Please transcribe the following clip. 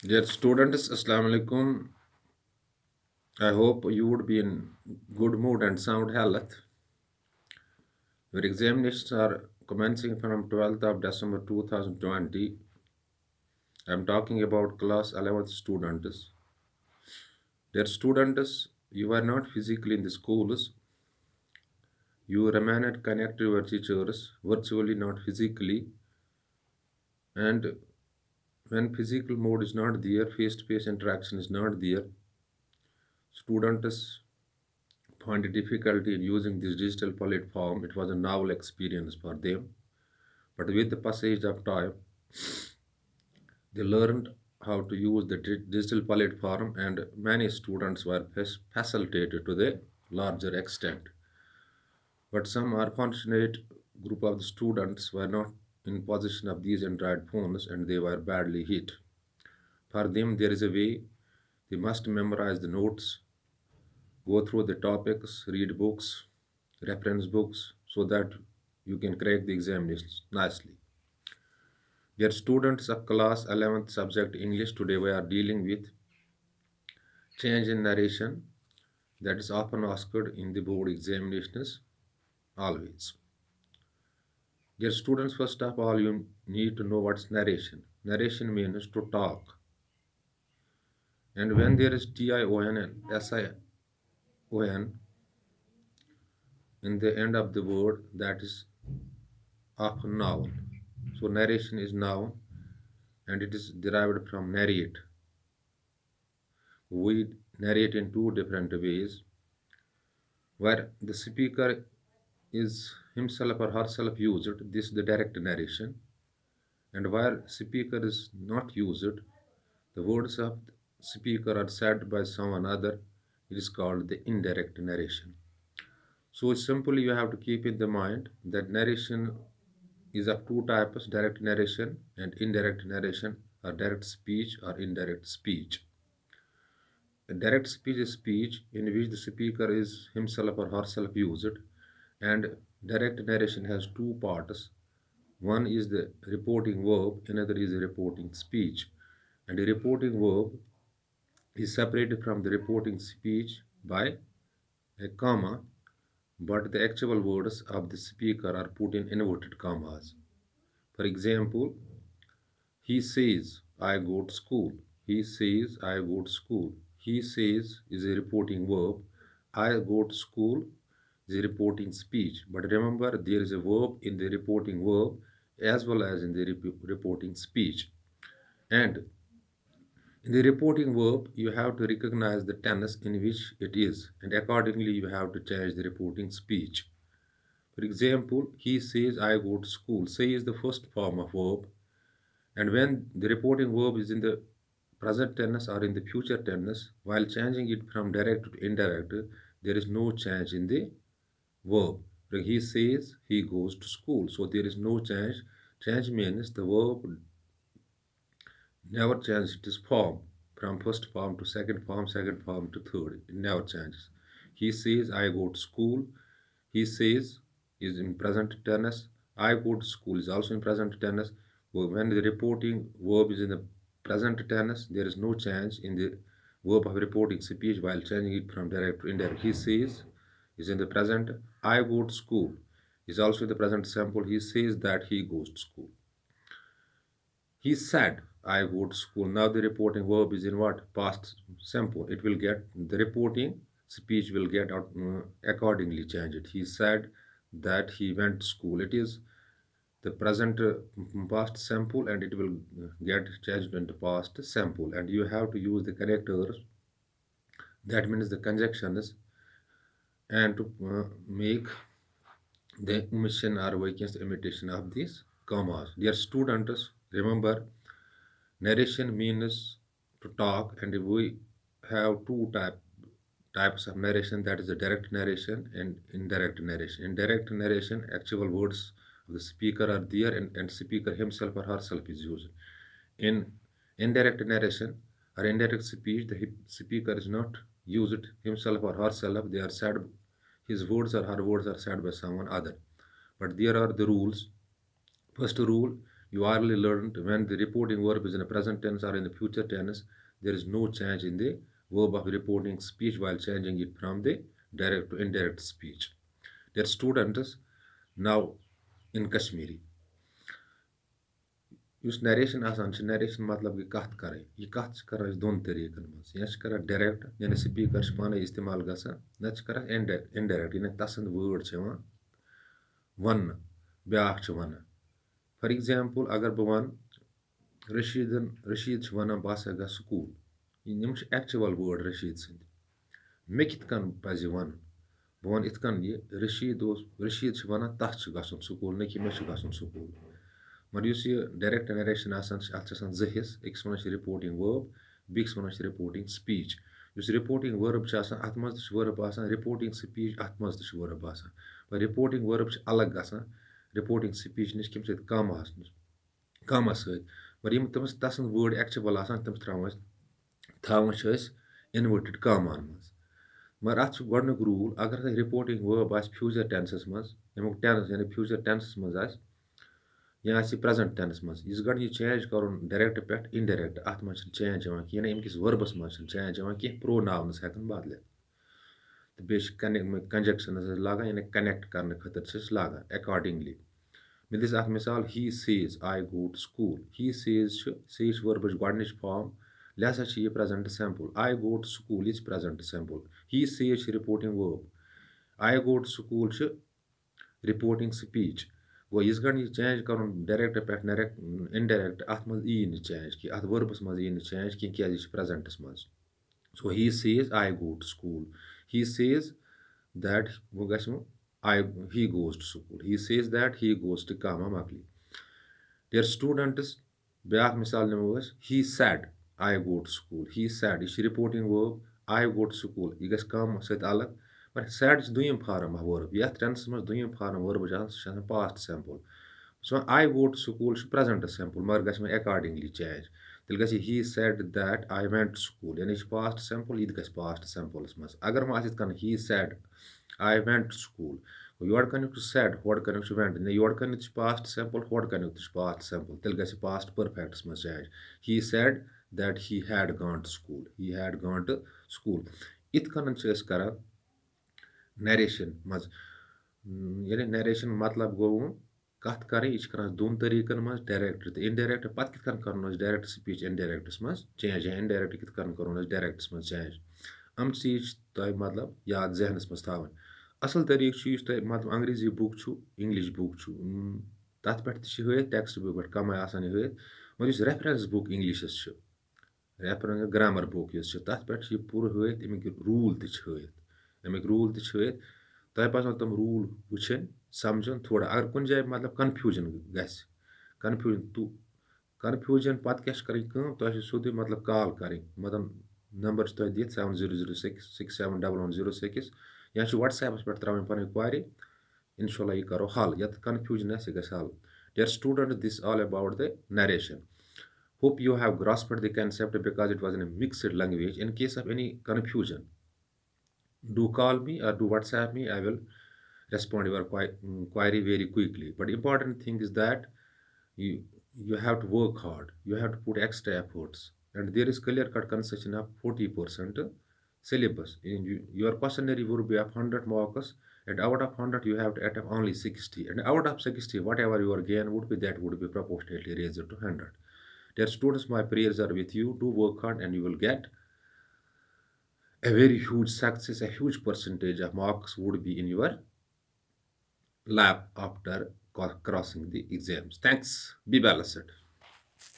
Dear students, Assalamu alaikum. I hope you would be in good mood and sound health. Your examinations are commencing from 12th of December 2020. I'm talking about class 11th students. Dear students, you are not physically in the schools. You remained connected to your teachers, virtually not physically. And when physical mode is not there, face-to-face interaction is not there, students find difficulty in using this digital platform. It was a novel experience for them. But with the passage of time, they learned how to use the digital platform, and many students were facilitated to the larger extent. But some unfortunate group of the students were not in possession of these Android phones and they were badly hit. For them, there is a way they must memorize the notes, go through the topics, read books, reference books, so that you can crack the examinations nicely. Dear students of class 11th subject English, today we are dealing with change in narration that is often asked in the board examinations always. Dear students, first of all, you need to know what's narration. Narration means to talk. And when there is TION and SION in the end of the word, that is often noun. So narration is noun and it is derived from narrate. We narrate in two different ways, where the speaker is himself or herself used, this is the direct narration, and where speaker is not used, the words of speaker are said by someone other, it is called the indirect narration. So simply you have to keep in the mind that narration is of two types, direct narration and indirect narration, or direct speech or indirect speech. A direct speech is speech in which the speaker is himself or herself used, and direct narration has two parts. One is the reporting verb, another is the reporting speech. And the reporting verb is separated from the reporting speech by a comma, but the actual words of the speaker are put in inverted commas. For example, he says, I go to school. He says, I go to school. He says is a reporting verb. I go to school is a reporting speech. But remember, there is a verb in the reporting verb as well as in the reporting speech. And in the reporting verb, you have to recognize the tense in which it is, and accordingly, you have to change the reporting speech. For example, he says, I go to school. Say is the first form of verb, and when the reporting verb is in the present tense or in the future tense, while changing it from direct to indirect, there is no change in the verb. Like he says he goes to school, so there is no change. Change means the verb never changes its form from first form to second form to third. It never changes. He says I go to school. He says is in present tense. I go to school is also in present tense. When the reporting verb is in the present tense, there is no change in the verb of reporting speech while changing it from direct to indirect. He says is in the present. I go to school is also in the present simple. He says that he goes to school. He said, I go to school. Now the reporting verb is in what? Past simple. It will get the reporting speech will get out, accordingly changed. He said that he went to school. It is the present past simple and it will get changed into past simple. And you have to use the characters, that means the conjunctions, and to make the omission or vacancy imitation of these commas. Dear students, remember narration means to talk, and we have types of narration, that is the direct narration and indirect narration. In direct narration, actual words of the speaker are there and speaker himself or herself is used. In indirect narration or indirect speech, the speaker is not used himself or herself, they are said, his words or her words are said by someone other. But there are the rules. First rule, You already learned when the reporting verb is in the present tense or in the future tense, there is no change in the verb of reporting speech while changing it from the direct to indirect speech. Dear students, now in Kashmiri. یُس narration آسان چھِ narration مطلب گٔے کَتھ کَرٕنۍ یہِ کَتھ چھِ کَران أسۍ دۄن طٔریٖقَن منٛز یا چھِ کَران ڈایریکٹ یعنی سپیٖکر چھِ پانَے اِستعمال گژھان نَتہٕ چھِ کَران اِنڈایریکٹ یعنی تَسٕنٛدۍ وٲڈ چھِ یِوان وَننہٕ بیٛاکھ چھِ وَنان فار ایٚگزامپٕل اگر بہٕ وَنہٕ رشیٖد چھِ وَنان بہٕ ہسا گژھٕ سکوٗل یِم چھِ ایٚکچُوَل وٲڈ رشیٖد سٕنٛدۍ مےٚ کِتھ کٔنۍ پَزِ وَنُن بہٕ وَنہٕ یِتھ کٔنۍ یہِ رشیٖد چھِ وَنان تَتھ چھُ گژھُن سکوٗل نہ کہِ مےٚ چھُ گژھُن سکوٗل مگر یُس یہِ ڈایریکٹ نریشن آسان چھِ اَتھ چھِ آسان زٕ حِصہٕ أکِس وَنان چھِ رِپوٹِنٛگ وٲرب بیٚکِس وَنان چھِ رِپوٹِنٛگ سپیٖچ یُس رِپوٹِنٛگ وٲرب چھِ آسان اَتھ منٛز تہِ چھِ وٲرب آسان رِپوٹِنٛگ سپیٖچ اَتھ منٛز تہِ چھِ وٲرب آسان مگر رِپوٹِنٛگ وٲرب چھِ الگ گژھان رِپوٹِنٛگ سپیٖچ نِش کَمہِ سۭتۍ کَمَس سۭتۍ مگر یِم تٔمِس تَسٕنٛدۍ وٲڈ ایٚکچُوَل آسان تِم تھاوان چھِ أسۍ اِنوٲرٹِڈ کاماہَن منٛز مگر اَتھ چھُ گۄڈنیُک روٗل اگر تۄہہِ رِپوٹِنٛگ وٲرب آسہِ فیوٗچَر ٹٮ۪نسَس منٛز ییٚمیُک ٹٮ۪نٕس یعنی فیوٗچَر ٹٮ۪نسَس منٛز آسہِ یا آسہِ یہِ پرٛزَنٛٹ ٹٮ۪نٕس منٛز یُس گۄڈٕ یہِ چینٛج کَرُن ڈایریکٹ پٮ۪ٹھ اِنڈایریکٹ اَتھ منٛز چھِنہٕ چینٛج یِوان کینٛہہ یعنی أمکِس ؤربَس منٛز چھِنہٕ چینٛج یِوان کینٛہہ پرٛوناونٕز ہٮ۪کَن بَدلِتھ تہٕ بیٚیہِ چھِ کَنجَکشَنٕز أسۍ لاگان یعنی کَنٮ۪کٹ کَرنہٕ خٲطرٕ چھِ أسۍ لاگان اٮ۪کاڈِنٛگلی مےٚ دِژ اَکھ مِثال ہی says I go to school he Cs چھِ سیز چھِ ؤربٕچ گۄڈنِچ فارم لہذا چھِ یہِ present simple I go to school یہِ چھِ پرٛزَنٛٹ سِمپٕل ہی سیز چھِ reporting verb I go to school چھِ رِپوٹِنٛگ سپیٖچ گوٚو یِژ گۄڈٕ یہِ چینٛج کَرُن ڈایریکٹ پٮ۪ٹھ اِنڈایریکٹ اَتھ منٛز یی نہٕ چینٛج کینٛہہ اَتھ ؤربَس منٛز یی نہٕ چینٛج کینٛہہ کیٛازِ یہِ چھِ پرٛزَنٹَس منٛز سو he says I go to school he says that وۄنۍ گژھِ وۄنۍ he goes to school he says that he goes to comma مۄکلی ڈِیَر سٹوٗڈَنٛٹٕس بیٛاکھ مِثال نِمو أسۍ he said I go to school he said یہِ چھِ reporting verb I go to school یہِ گژھِ کاما سۭتۍ الگ مگر سیڈ چھِ دوٚیِم فارم آف وٲرب یَتھ ٹٮ۪نسَس منٛز دوٚیِم فارم وٲربٕچ آسان سُہ چھِ آسان پاسٹ سِمپٕل سُہ آی گو ٹُو سکوٗل چھُ پرٛزَنٛٹ سِمپٕل مگر گژھِ وۄنۍ اٮ۪کاڈِنٛگلی چینٛج تیٚلہِ گژھِ یہِ he said that I went to school یعنی یہِ چھِ پاسٹ سِمپٕل یہِ تہِ گژھِ پاسٹ سِمپٕلَس منٛز اگر وۄنۍ آسہِ یِتھ کٔنۍ he said I went to school یورٕ کَنیُک چھُ سیڈ ہورٕ کَنیُک چھُ وٮ۪نٹ یورٕ کَنیُک تہِ چھُ پاسٹ سِمپٕل ہورٕ کَنیُک تہِ چھُ پاسٹ سِمپٕل تیٚلہِ گژھِ یہِ پاسٹ پٔرفٮ۪کٹَس منٛز change he said that he had گان ٹُو سکوٗل ہی ہیڈ گان ٹُو سکوٗل یِتھ کٔنۍ چھِ أسۍ کَران نریشن منٛز یعنی نریشن مطلب گوٚو کَتھ کَرٕنۍ یہِ چھِ کَران دۄن طٔریٖقَن منٛز ڈایریکٹ تہٕ اِنڈایریکٹ پَتہٕ کِتھ کٔنۍ کَرُن أسۍ ڈایریکٹ سپیٖچ اِنڈایریکٹَس منٛز چینٛج یا اِنڈایریکٹ کِتھ کٔنۍ کَرُن أسۍ ڈایریکٹَس منٛز چینٛج یِم چیٖز چھِ تۄہہِ مطلب یاد ذہنَس منٛز تھاوٕنۍ اَصٕل طٔریٖقہٕ چھُ یُس تۄہہِ مطلب انٛگریٖزی بُک چھُ اِنٛگلِش بُک چھُ تَتھ پٮ۪ٹھ تہِ چھِ ہٲیِتھ ٹٮ۪کسٹ بُک پٮ۪ٹھ کَمٕے آسان یہِ ہٲیِتھ مگر یُس رٮ۪فرَنس بُک اِنٛگلِشَس چھِ رٮ۪فرَنس گرٛامَر بُک یُس چھِ تَتھ پٮ۪ٹھ چھِ یہِ پوٗرٕ ہٲیِتھ اَمِکۍ روٗل تہِ چھِ ہٲیِتھ تۄہہِ پَزَن تِم روٗل وٕچھِنۍ سَمجھُن تھوڑا اگر کُنہِ جایہِ مطلب کَنفیوٗجَن گژھِ کَنفیوٗجَن پَتہٕ کیٛاہ چھِ کَرٕنۍ کٲم تۄہہِ چھِ سیوٚدُے مطلب کال کَرٕنۍ مطلب نمبر چھِ تۄہہِ دِتھ 7006671106 یا چھِ وَٹسیپَس پٮ۪ٹھ ترٛاوٕنۍ پَنٕنۍ کویری اِنشاء اللہ یہِ کَرو حل یَتھ کَنفیوٗجَن آسہِ یہِ گژھِ حل dear student this all about the narration hope you have grasped the concept because it was in a mixed language in case of any confusion do call me or do WhatsApp me I will respond your query very quickly but important thing is that you have to work hard you have to put extra efforts and there is clear cut concession of 40% syllabus your questionnaire would be of 100 marks and out of 100 you have to attempt only 60 and out of 60 whatever your gain would be that would be proportionately raised to 100. Dear students, my prayers are with you. Do work hard and you will get a very huge success, a huge percentage of marks would be in your lap after crossing the exams. Thanks. Be blessed.